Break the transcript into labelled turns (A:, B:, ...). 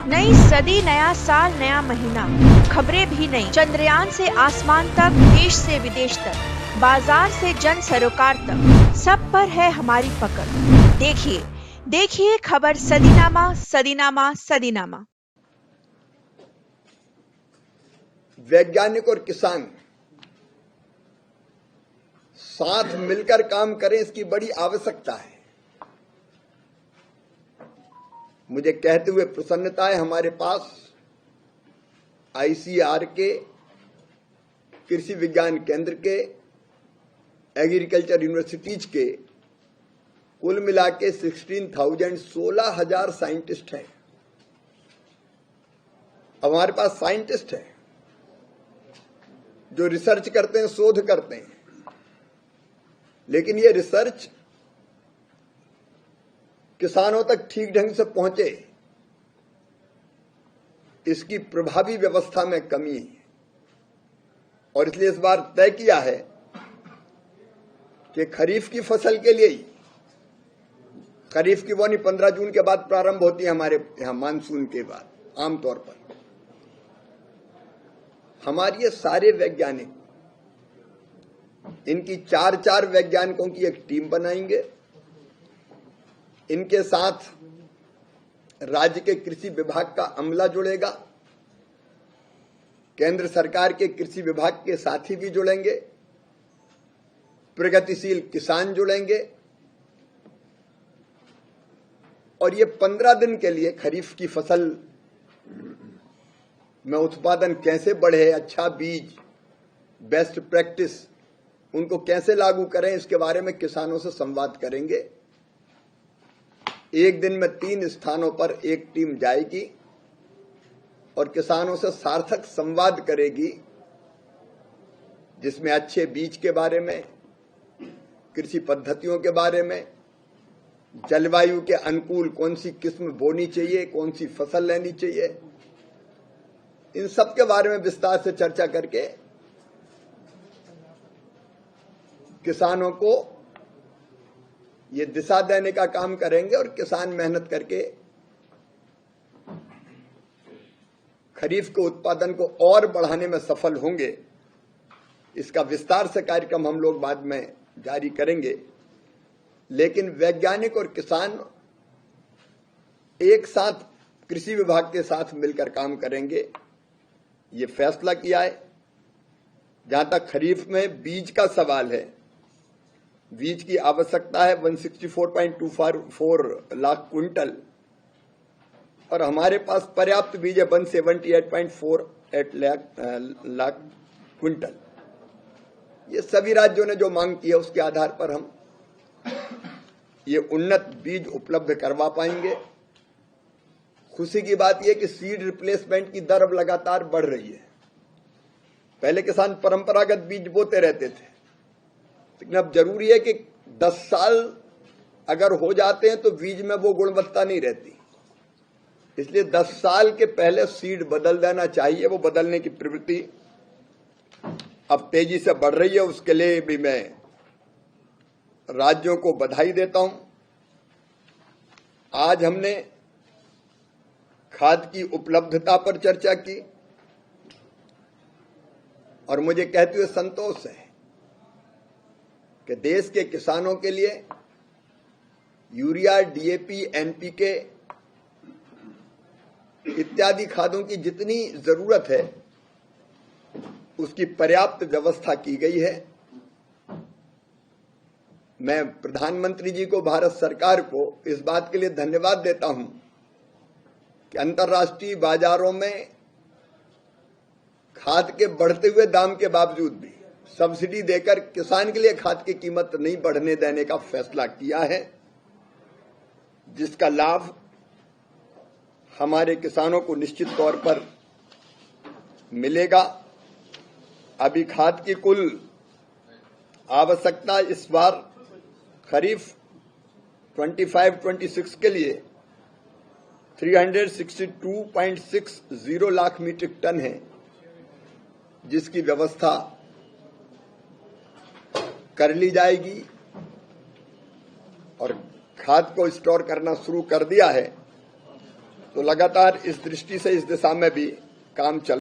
A: नई सदी, नया साल, नया महीना, खबरें भी नई। चंद्रयान से आसमान तक, देश से विदेश तक, बाजार से जन सरोकार तक, सब पर है हमारी पकड़। देखिए देखिए खबर सदीनामा सदीनामा सदीनामा।
B: वैज्ञानिक और किसान साथ मिलकर काम करें, इसकी बड़ी आवश्यकता है। मुझे कहते हुए प्रसन्नता है, हमारे पास आईसीआर के, कृषि विज्ञान केंद्र के, एग्रीकल्चर यूनिवर्सिटीज के कुल मिला के 16,000 साइंटिस्ट हैं। हमारे पास साइंटिस्ट हैं जो रिसर्च करते हैं, शोध करते हैं, लेकिन ये रिसर्च किसानों तक ठीक ढंग से पहुंचे, इसकी प्रभावी व्यवस्था में कमी है। और इसलिए इस बार तय किया है कि खरीफ की फसल के लिए ही, खरीफ की बोनी 15 जून के बाद प्रारंभ होती है हमारे यहां, मानसून के बाद आमतौर पर। हमारे ये सारे वैज्ञानिक, इनकी 4 वैज्ञानिकों की एक टीम बनाएंगे। इनके साथ राज्य के कृषि विभाग का अमला जुड़ेगा, केंद्र सरकार के कृषि विभाग के साथी भी जुड़ेंगे, प्रगतिशील किसान जुड़ेंगे, और ये 15 दिन के लिए खरीफ की फसल में उत्पादन कैसे बढ़े, अच्छा बीज, बेस्ट प्रैक्टिस, उनको कैसे लागू करें, इसके बारे में किसानों से संवाद करेंगे। एक दिन में 3 स्थानों पर एक टीम जाएगी और किसानों से सार्थक संवाद करेगी, जिसमें अच्छे बीज के बारे में, कृषि पद्धतियों के बारे में, जलवायु के अनुकूल कौन सी किस्म बोनी चाहिए, कौन सी फसल लेनी चाहिए, इन सब के बारे में विस्तार से चर्चा करके किसानों को ये दिशा देने का काम करेंगे। और किसान मेहनत करके खरीफ के उत्पादन को और बढ़ाने में सफल होंगे। इसका विस्तार से कार्यक्रम हम लोग बाद में जारी करेंगे। लेकिन वैज्ञानिक और किसान एक साथ कृषि विभाग के साथ मिलकर काम करेंगे, ये फैसला किया है। जहां तक खरीफ में बीज का सवाल है, बीज की आवश्यकता है 164.24 लाख क्विंटल, और हमारे पास पर्याप्त बीज है 178.48 लाख क्विंटल। ये सभी राज्यों ने जो मांग की है, उसके आधार पर हम ये उन्नत बीज उपलब्ध करवा पाएंगे। खुशी की बात यह कि सीड रिप्लेसमेंट की दर अब लगातार बढ़ रही है। पहले किसान परंपरागत बीज बोते रहते थे, लेकिन अब जरूरी है कि 10 साल अगर हो जाते हैं तो बीज में वो गुणवत्ता नहीं रहती, इसलिए 10 साल के पहले सीड बदल देना चाहिए। वो बदलने की प्रवृत्ति अब तेजी से बढ़ रही है। उसके लिए भी मैं राज्यों को बधाई देता हूं। आज हमने खाद की उपलब्धता पर चर्चा की और मुझे कहते हुए संतोष है कि देश के किसानों के लिए यूरिया, डीएपी, एनपीके इत्यादि खादों की जितनी जरूरत है, उसकी पर्याप्त व्यवस्था की गई है। मैं प्रधानमंत्री जी को, भारत सरकार को इस बात के लिए धन्यवाद देता हूं कि अंतर्राष्ट्रीय बाजारों में खाद के बढ़ते हुए दाम के बावजूद भी सब्सिडी देकर किसान के लिए खाद की कीमत नहीं बढ़ने देने का फैसला किया है, जिसका लाभ हमारे किसानों को निश्चित तौर पर मिलेगा। अभी खाद की कुल आवश्यकता इस बार खरीफ 25-26 के लिए 362.60 लाख मीट्रिक टन है, जिसकी व्यवस्था कर ली जाएगी और खाद को स्टोर करना शुरू कर दिया है। तो लगातार इस दृष्टि से इस दिशा में भी काम चल